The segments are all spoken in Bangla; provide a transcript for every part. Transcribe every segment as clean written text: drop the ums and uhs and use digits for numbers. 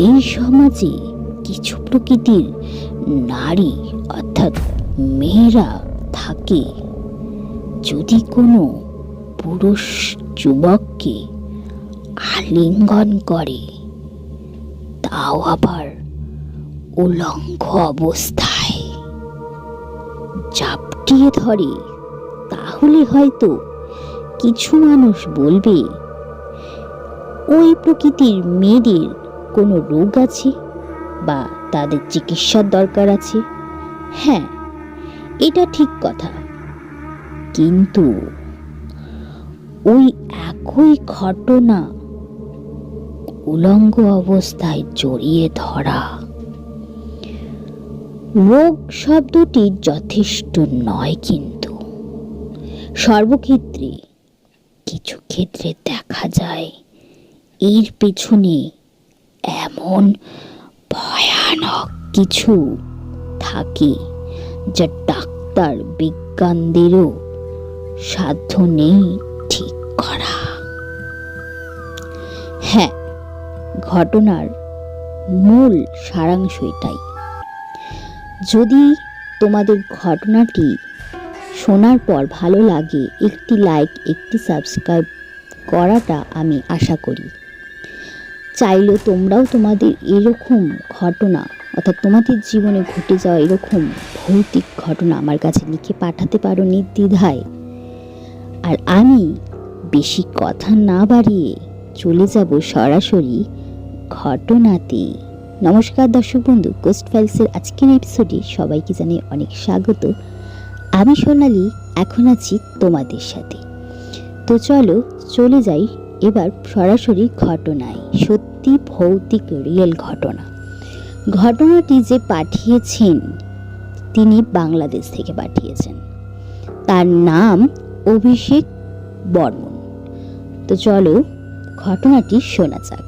এই সমাজে কিছু প্রকৃতির নারী অর্থাৎ মেয়েরা থাকে, যদি কোনো পুরুষ যুবককে আলিঙ্গন করে, তাও আবার উলঙ্গ অবস্থায় ঝাপটিয়ে ধরে, তাহলে হয়তো কিছু মানুষ বলবে ওই প্রকৃতির মেয়েদের কোনো রোগ আছে বা তাদের চিকিৎসার দরকার আছে। হ্যাঁ, এটা ঠিক কথা, কিন্তু ওই একই ঘটনা উলঙ্গ অবস্থায় জড়িয়ে ধরা, রোগ শব্দটি যথেষ্ট নয়। কিন্তু সর্বক্ষেত্রে কিছু ক্ষেত্রে দেখা যায় এর পেছনে এমন ভয়ানক কিছু থাকে যা ডাক্তার বিজ্ঞানদেরও সাধ্য নেই ঠিক করা। হ্যাঁ, ঘটনার মূল সারাংশ এটাই। যদি তোমাদের ঘটনাটি শোনার পর ভালো লাগে, একটি লাইক, একটি সাবস্ক্রাইব করাটা আমি আশা করি। চাইলে তোমরাও তোমাদের এরকম ঘটনা অর্থাৎ তোমাদের জীবনে ঘটে যাওয়া এরকম ভৌতিক ঘটনা আমার কাছে লিখে পাঠাতে পারো নির্দ্বিধায়। আর আমি বেশি কথা না বাড়িয়ে চলে যাব সরাসরি ঘটনাতে। নমস্কার দর্শক বন্ধু, গোস্ট ফাইলসের আজকের এপিসোডে সবাইকে জানাই অনেক স্বাগত। আমি সোনালি এখন আছি তোমাদের সাথে। তো চলো চলে যাই এবার সরাসরি ঘটনায়। সত্যি ভৌতিক রিয়েল ঘটনা। ঘটনাটি যে পাঠিয়েছেন তিনি বাংলাদেশ থেকে পাঠিয়েছেন, তার নাম অভিষেক বর্মন। তো চলো ঘটনাটি শোনা যাক।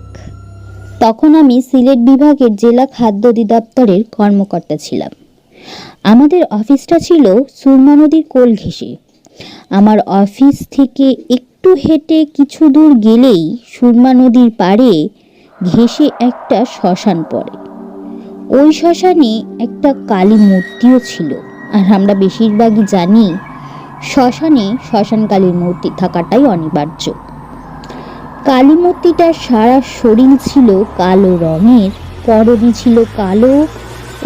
তখন আমি সিলেট বিভাগের জেলা খাদ্য অধিদপ্তরের কর্মকর্তা ছিলাম। আমাদের অফিসটা ছিল সুরমা নদীর কোল ঘেঁষে। আমার অফিস থেকে একটু হেঁটে কিছু দূর গেলেই সুরমা নদীর পাড়ে ঘেঁষে একটা শ্মশান পড়ে। ওই শ্মশানে একটা কালী মূর্তিও ছিল। আর আমরা বেশিরভাগই জানি শ্মশানে শ্মশান কালীর মূর্তি থাকাটাই অনিবার্য। কালী মূর্তিটার সারা শরীর ছিল কালো রঙের, পরনে ছিল কালো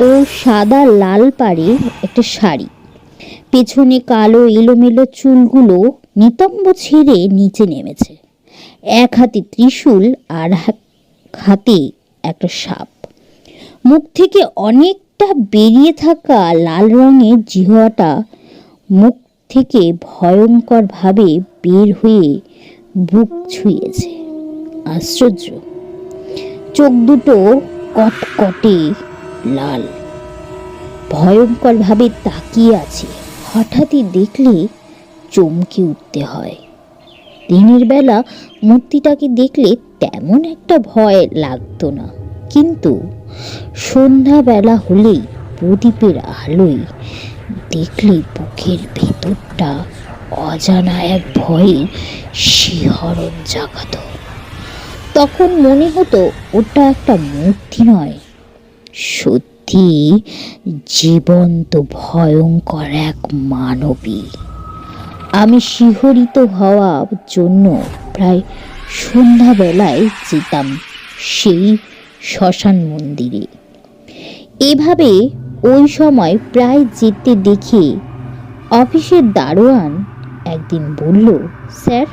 ও সাদা লাল পাড়ে একটা শাড়ি। পেছনে কালো এলোমেলো চুলগুলো নিতম্ব ছেড়ে নিচে নেমেছে। এক হাতে ত্রিশূল আর হাতে একটা সাপ। মুখ থেকে অনেকটা বেরিয়ে থাকা লাল রঙের জিহ্বাটা মুখ থেকে ভয়ঙ্কর ভাবে বের হয়ে বুক ছুঁয়েছে। আশ্চর্য, চোখ দুটো কটকটে লাল, ভয়ঙ্কর ভাবে তাকিয়ে আছে। হঠাৎই দেখলে চমকে উঠতে হয়। দিনের বেলা মূর্তিটাকে দেখলে তেমন একটা ভয় লাগতো না, কিন্তু সন্ধ্যাবেলা হলেই প্রদীপের আলোয় দেখলে বুকের ভেতরটা অজানা এক ভয়ে শিহরণ জাগাতো। তখন মনে হতো ওটা একটা মূর্তি নয়, সত্যি জীবন্ত ভয়ঙ্কর এক মানবী। আমি শিহরিত হওয়ার জন্য প্রায় সন্ধ্যাবেলায় যেতাম সেই শ্মশান মন্দিরে। এভাবে ওই সময় প্রায় যেতে দেখে অফিসের দারোয়ান একদিন বলল, স্যার,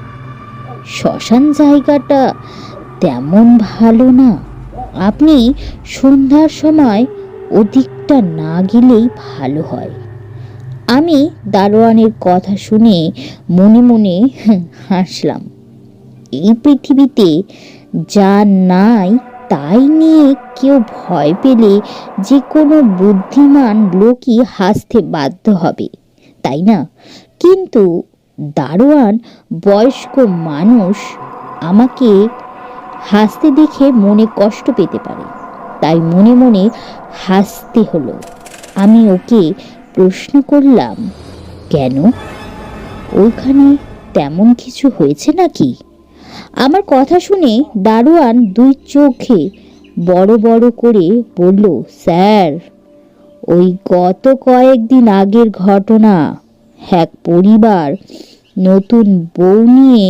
শ্মশান জায়গাটা তেমন ভালো না, আপনি সন্ধ্যার সময় ওদিকটা না গেলেই ভালো হয়। আমি দারোয়ানের কথা শুনে মনে মনে হাসলাম। এই পৃথিবীতে যা নাই তাই নিয়ে কেউ ভয় পেলে যে কোনো বুদ্ধিমান লোকই হাসতে বাধ্য হবে, তাই না? কিন্তু দারোয়ান বয়স্ক মানুষ, আমাকে হাসতে দেখে মনে কষ্ট পেতে পারে, তাই মনে মনে হাসতে হলো। আমি ওকে প্রশ্ন করলাম, কেন, ওইখানে তেমন কিছু হয়েছে নাকি? আমার কথা শুনে দারোয়ান দুই চোখে বড় বড় করে বলল, স্যার, ওই গত কয়েকদিন আগের ঘটনা। এক পরিবার নতুন বউ নিয়ে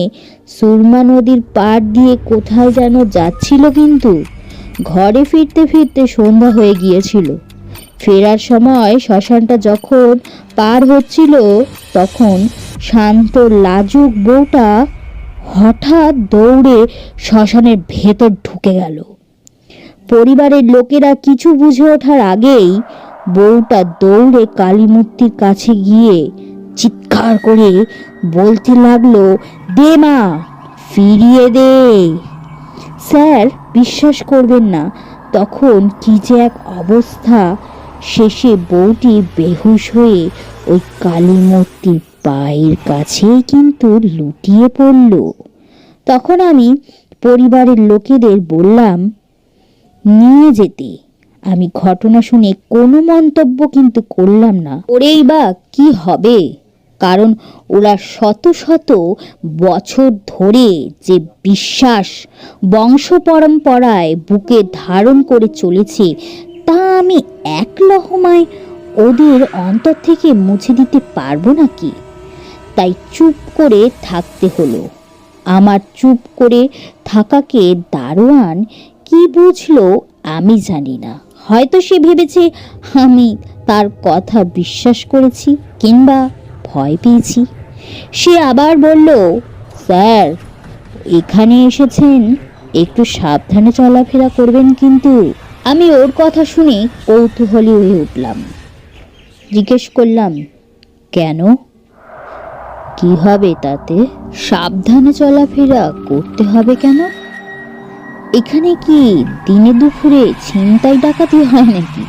সুরমা নদীর পাড় দিয়ে কোথায় যেন যাচ্ছিল, কিন্তু ঘরে ফিরতে ফিরতে সন্ধ্যা হয়ে গিয়েছিল। ফেরার সময় শ্মশানটা যখন পার হচ্ছিল, তখন শান্ত লাজুক বউটা হঠাৎ দৌড়ে শ্মশানের ভেতর ঢুকে গেল। পরিবারের লোকেরা কিছু বুঝে ওঠার আগেই বউটা দৌড়ে কালী মূর্তির কাছে গিয়ে চিৎকার করে বলতে লাগলো, দে মা, ফিরিয়ে দে। স্যার, বিশ্বাস করবেন না, তখন কি যে এক অবস্থা। শেষে বউটি বেহুশ হয়ে ওই কালী মূর্তির পায়ের কাছেই কিন্তু লুটিয়ে পড়ল। তখন আমি পরিবারের লোকেদের বললাম নিয়ে যেতে। আমি ঘটনা শুনে কোনো মন্তব্য কিন্তু করলাম না। ওরেই বা কি হবে, কারণ ওরা শত শত বছর ধরে যে বিশ্বাস বংশ পরম্পরায় বুকে ধারণ করে চলেছে, তা আমি এক লহমায় ওদের অন্তর থেকে মুছে দিতে পারবো নাকি? তাই চুপ করে থাকতে হলো। আমার চুপ করে থাকাকে দারোয়ান কি বুঝলো আমি জানি না। হয়তো সে ভেবেছে আমি তার কথা বিশ্বাস করেছি কিংবা ভয় পেয়েছি। সে আবার বলল, স্যার, এখানে এসেছেন, একটু সাবধানে চলাফেরা করবেন কিন্তু। আমি ওর কথা শুনে কৌতূহলী হয়ে উঠলাম। জিজ্ঞেস করলাম, কেন, কি হবে তাতে? সাবধানে চলাফেরা করতে হবে কেন? এখানে কি দিনে দুপুরে ছিনতাই ডাকাতি হয় নাকি?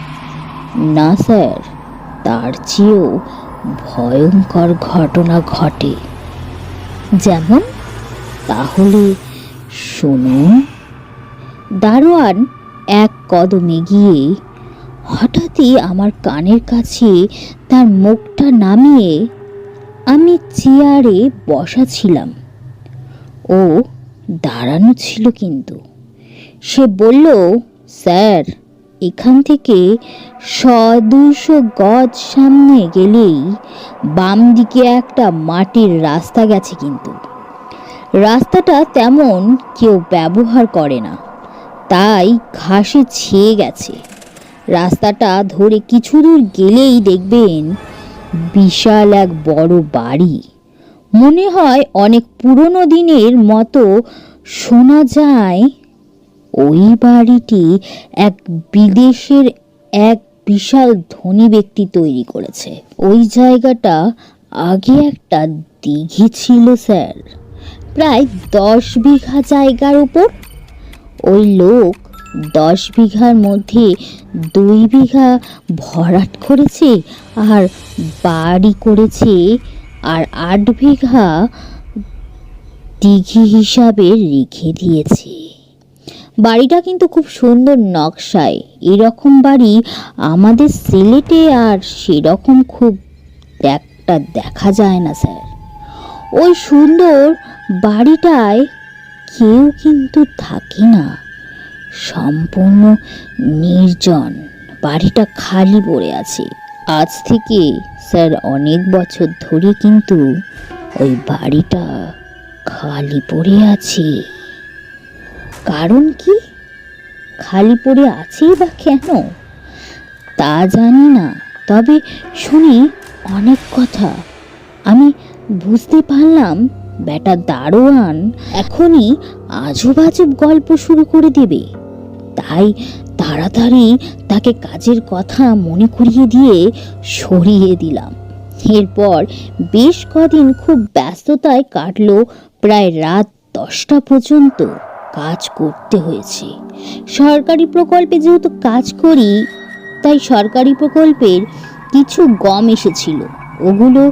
না স্যার, তার চেয়েও ভয়ঙ্কর ঘটনা ঘটে। যেমন? তাহলে শুনুন। দারোয়ান এক কদম এগিয়ে হঠাৎই আমার কানের কাছে তার মুখটা নামিয়ে, আমি চেয়ারে বসা ছিলাম, ও দাঁড়ানো ছিল কিন্তু। সে বলল, স্যার, এখান থেকে 100-200 গজ সামনে গেলেই বাম দিকে একটা মাটির রাস্তা গেছে, কিন্তু রাস্তাটা তেমন কেউ ব্যবহার করে না, তাই ঘাসে ছেয়ে গেছে। রাস্তাটা ধরে কিছু দূর গেলেই দেখবেন বিশাল এক বড় বাড়ি। মনে হয় অনেক পুরনো দিনের মতো। শোনা যায় ওই বাড়িটি এক বিদেশের এক বিশাল ধনী ব্যক্তি তৈরি করেছে। ওই জায়গাটা আগে একটা দিঘি ছিল স্যার, প্রায় 10 বিঘা জায়গার উপর। ওই লোক 10 বিঘার মধ্যে 2 বিঘা ভরাট করেছে আর বাড়ি করেছে, আর 8 বিঘা দিঘি হিসাবে রেখে দিয়েছে। বাড়িটা কিন্তু খুব সুন্দর নকশায়। এরকম বাড়ি আমাদের সিলেটে আর সেরকম খুব একটা দেখা যায় না স্যার। ওই সুন্দর বাড়িটায় কেউ কিন্তু থাকে না, সম্পূর্ণ নির্জন। বাড়িটা খালি পড়ে আছে। আজ থেকে স্যার অনেক বছর ধরে কিন্তু ওই বাড়িটা খালি পড়ে আছে। কারণ কি, খালি পড়ে আছেই বা কেন তা জানি না, তবে শুনি অনেক কথা। আমি বুঝতে পারলাম বেটা দারোয়ান এখনই আজব আজব গল্প শুরু করে দেবে। তাই তাড়াতাড়ি তাকে কাজের কথা মনে করিয়ে দিয়ে সরিয়ে দিলাম। এরপর বেশ কদিন খুব ব্যস্ততায় কাটলো। প্রায় রাত 10টা পর্যন্ত কাজ করতে হয়েছে। সরকারি প্রকল্পে যেহেতু কাজ করি, তাই সরকারি প্রকল্পের কিছু গম এসেছিল, ওগুলো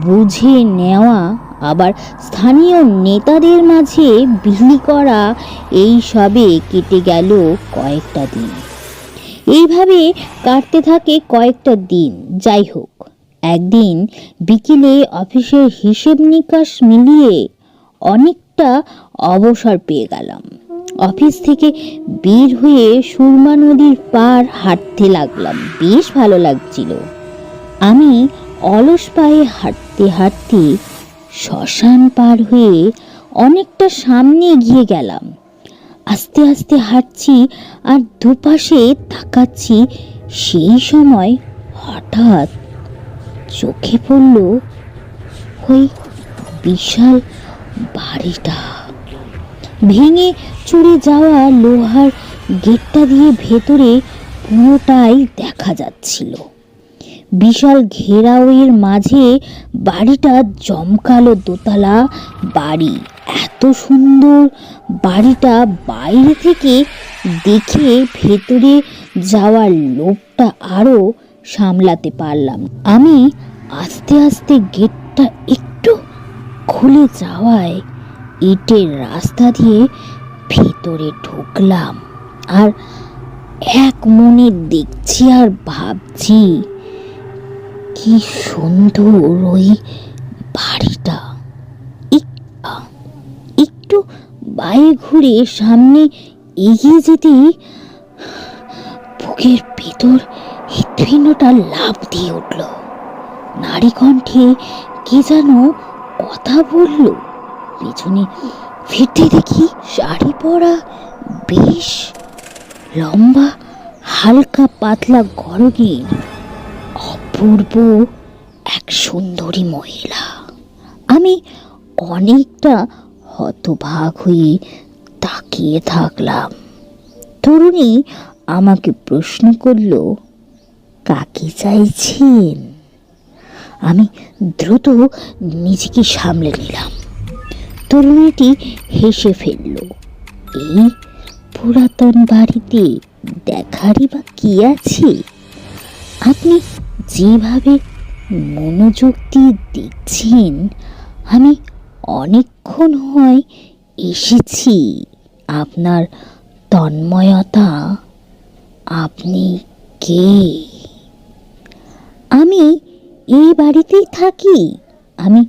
বুঝে নেওয়া, আবার স্থানীয় নেতাদের মাঝে বিলি করা, এই সবে কেটে গেল কয়েকটা দিন। এইভাবে কাটতে থাকে কয়েকটা দিন। যাই হোক, একদিন বিকেলে অফিসের হিসেব নিকাশ মিলিয়ে অনেকটা অবসর পেয়ে গেলাম। অফিস থেকে বের হয়ে সুরমা নদীর পার হাঁটতে লাগলাম। বেশ ভালো লাগছিল। আমি অলস পায়ে হাঁটতে হাঁটতে শ্মশান পার হয়ে অনেকটা সামনে এগিয়ে গেলাম। আস্তে আস্তে হাঁটছি আর দুপাশে তাকাচ্ছি। সেই সময় হঠাৎ চোখে পড়ল ওই বিশাল বাড়িটা। ভেঙে চুরে যাওয়া লোহার গেটটা দিয়ে ভেতরে পুরোটাই দেখা যাচ্ছিল। বিশাল ঘেরাওয়ের মাঝে বাড়িটা জমকালো দোতলা বাড়ি। এত সুন্দর বাড়িটা বাইরে থেকে দেখে ভেতরে যাওয়ার লোভটা আরও সামলাতে পারলাম। আমি আস্তে আস্তে গেটটা একটু খুলে যাওয়ায় ইটের রাস্তা দিয়ে ভেতরে ঢুকলাম। আর এক মনে দেখছি আর ভাবছি কি সুন্দর ওই বাড়িটা। একটু বাইরে ঘুরে সামনে এগিয়ে যেতেই বুকের ভেতর হৃৎপিণ্ডটা লাফ দিয়ে উঠল। নারী কণ্ঠে কে যেন কথা বলল। পেছনে ফিরতে দেখি শাড়ি পরা বেশ লম্বা হালকা পাতলা গরনের অপূর্ব এক সুন্দরী মহিলা। আমি অনেকটা হতবাক হয়ে তাকিয়ে থাকলাম। তরুণী আমাকে প্রশ্ন করল, কাকে চাইছেন? আমি দ্রুত নিজেকে সামলে নিলাম। তরুণীটি হেসে ফেলল। এই পুরাতন বাড়িতে দেখারই বা কি আছে? আপনি যেভাবে মনোযোগ দিয়ে দেখছেন, আমি অনেকক্ষণ হয় এসেছি। আপনার তন্ময়তা, আপনি কে? আমি এই বাড়িতেই থাকি। আমি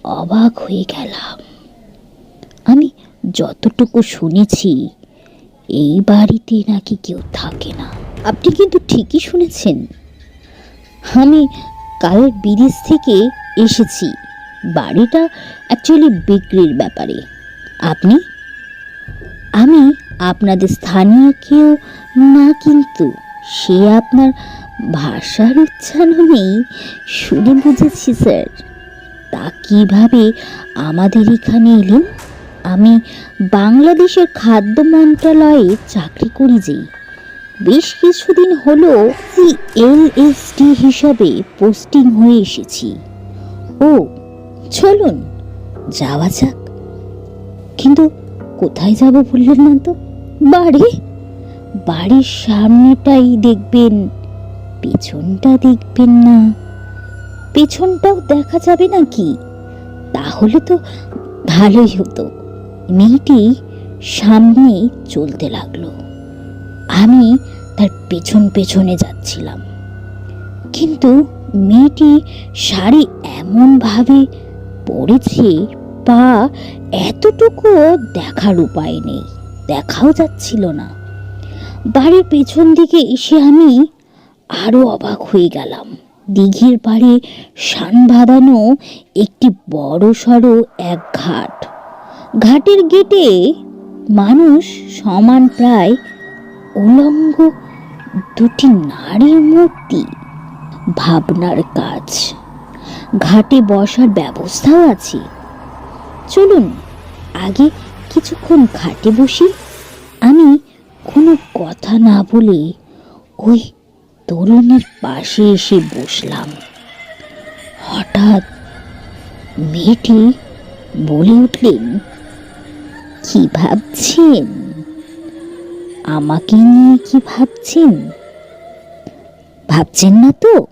অবাক হয়ে গেলাম। আমি যতটুকু শুনেছি এই বাড়িতে নাকি কেউ থাকে না। আপনি কিন্তু ঠিকই শুনেছেন। আমি কাল বিদেশ থেকে এসেছি। বাড়িটা অ্যাকচুয়ালি বিক্রির ব্যাপারে। আপনি? আমি আপনাদের স্থানীয় কেউ না, কিন্তু সে আপনার ভাষার উচ্চারণেই শুনে বুঝেছি স্যার। তা কিভাবে আমাদের এখানে এলেন? আমি বাংলাদেশের খাদ্য মন্ত্রণালয়ে চাকরি করি। যে বেশ কিছুদিন হলো LSD হিসাবে পোস্টিং হয়ে এসেছি। ও, চলুন যাওয়া যাক। কিন্তু কোথায় যাব বললেন না তো? বাড়ির সামনেটাই দেখবেন, পেছনটা দেখবেন না। পেছনটাও দেখা যাবে নাকি? তাহলে তো ভালোই হতো। মেয়েটি সামনে চলতে লাগলো। আমি তার পেছন পেছনে যাচ্ছিলাম। কিন্তু মেয়েটি শাড়ি এমনভাবে পরেছে, পা এতটুকু দেখার উপায় নেই, দেখাও যাচ্ছিল না। বাড়ির পেছন দিকে এসে আমি আরো অবাক হয়ে গেলাম। দিঘির পাড়ে শান বাঁধানো একটি বড় সড়ো এক ঘাট। ঘাটের গেটে মানুষ সমান প্রায় উলঙ্গ দুটি নারীর মূর্তি। ভাবনার কাজ। ঘাটে বসার ব্যবস্থাও আছে। চলুন আগে কিছুক্ষণ ঘাটে বসি। আমি কোনো কথা না বলে ওই তরুণীর পাশে এসে বসলাম। হঠাৎ মেয়েটি বলে উঠলেন, কি ভাবছেন? আমাকে নিয়ে কি ভাবছেন? ভাবছেন না তো?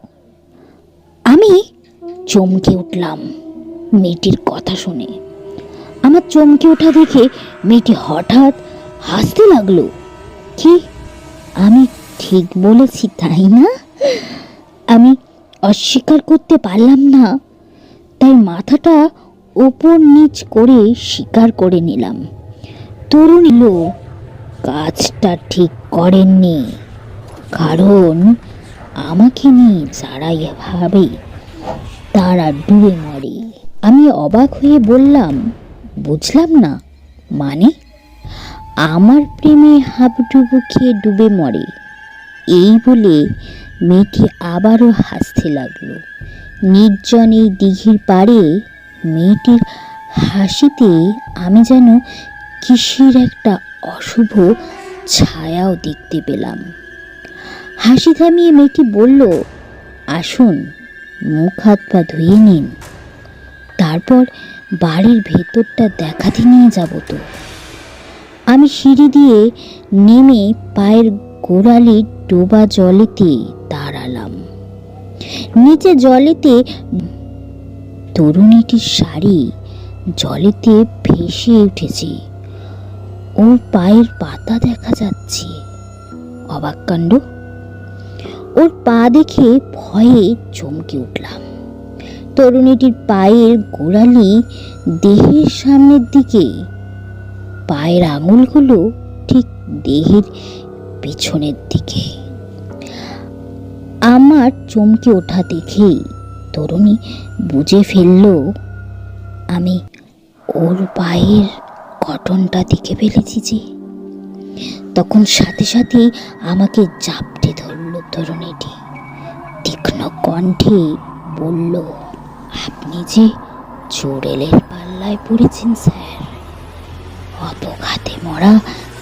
আমি চমকে উঠলাম মেয়েটির কথা শুনে। আমার চমকে ওঠা দেখে মেয়েটি হঠাৎ হাসতে লাগলো। কি আমি ঠিক বলেছি তাই না? আমি অস্বীকার করতে পারলাম না, তাই মাথাটা ওপর নিচ করে স্বীকার করে নিলাম। তরুণী কাজটা ঠিক করেননি, কারণ আমাকে নিয়ে যারা এভাবে তারা ডুবে মরে। আমি অবাক হয়ে বললাম, বুঝলাম না মানে? আমার প্রেমে হাবুডুবু খেয়ে ডুবে মরে, এই বলে মেয়েটি আবারও হাসতে লাগলো। নির্জন এই দিঘির পাড়ে মেয়েটির হাসিতে আমি যেন কিসের একটা অশুভ ছায়াও দেখতে পেলাম। হাসি থামিয়ে মেয়েটি বলল, আসুন মুখ হাত পা ধুয়ে নিন, তারপর বাড়ির ভেতরটা দেখাতে নিয়ে যাব। তো আমি সিঁড়ি দিয়ে নেমে পায়ের গোড়ালি ডোবা জলেতে দাঁড়ালাম। নিচে জলেতে তরুণীটির শাড়ি জলেতে ভেসে উঠেছে, ওর পায়ের পাতা দেখা যাচ্ছে। অবাক কাণ্ড! ওর পা দেখে ভয়ে চমকে উঠলাম। তরুণীটির পায়ের গোড়ালি দেহের সামনের দিকে, পায়ের আঙুলগুলো ঠিক দেহের পিছনের দিকে। আমার চমকে ওঠা দেখেই তরুণী বুঝে ফেলল আমি ওর পায়ের গঠনটা দেখে ফেলেছি যে। তখন সাথে সাথে আমাকে জাপটে ধরল তরুণীটি, তীক্ষ্ণ কণ্ঠে বলল, আপনি যে চোরেলের পাল্লায় পড়েছেন স্যার। অপঘাতে মরা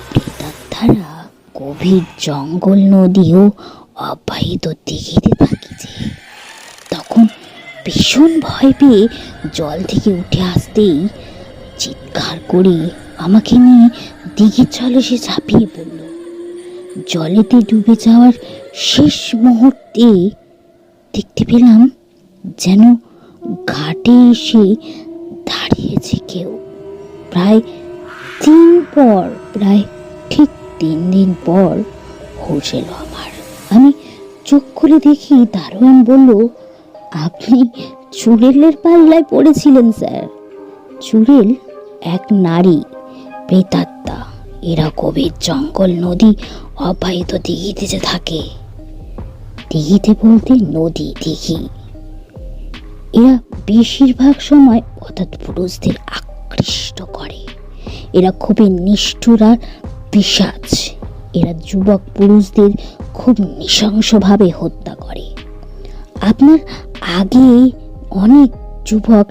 প্রেতাত্মারা গভীর জঙ্গল, নদী ও অব্যাহত দিঘিতে থাকি যে। তখন ভীষণ ভয় পেয়ে জল থেকে উঠে আসতেই চিৎকার করে আমাকে নিয়ে দিঘির জলে সে ঝাঁপিয়ে পড়ল। জলেতে ডুবে যাওয়ার শেষ মুহূর্তে দেখতে পেলাম যেন ঘাটে এসে দাঁড়িয়েছে কেউ। প্রায় ঠিক 3 দিন পর হুঁশ এলো আমার। আমি চোখ খুলে দেখি দারোয়ান বলল, আপনি চুড়েলের পাল্লায় পড়েছিলেন স্যার। চুড়েল এক নারী প্রেতাত্মা, এরা গভীর জঙ্গল, নদী, অব্যাহত দিঘিতে যে থাকে। দিঘিতে বলতে নদী, দিঘি। এরা বেশিরভাগ সময় অর্থাৎ পুরুষদের আকৃষ্ট করে। এরা খুবই নিষ্ঠুর আর পিশাচ। এরা যুবক পুরুষদের খুব নৃশংসভাবে হত্যা করে। আপনার আগে অনেক যুবক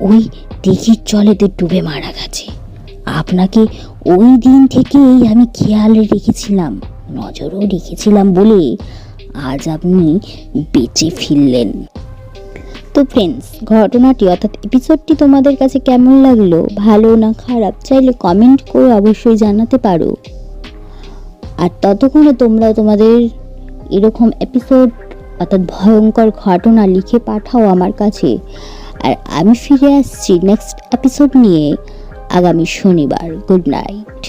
ওই দিঘির জলেতে ডুবে মারা গেছে। আপনাকে ওই দিন থেকেই আমি খেয়ালে রেখেছিলাম, নজরও রেখেছিলাম বলে আজ আপনি বেঁচে ফিরলেন। তো ফ্রেন্ডস, ঘটনাটি অর্থাৎ এপিসোডটি তোমাদের কাছে কেমন লাগলো, ভালো না খারাপ, চাইলে কমেন্ট করে অবশ্যই জানাতে পারো। আর ততক্ষণে তোমরা তোমাদের এরকম এপিসোড অর্থাৎ ভয়ঙ্কর ঘটনা লিখে পাঠাও আমার কাছে। আর আমি ফিরে আসছি নেক্সট এপিসোড নিয়ে আগামী শনিবার। Good night.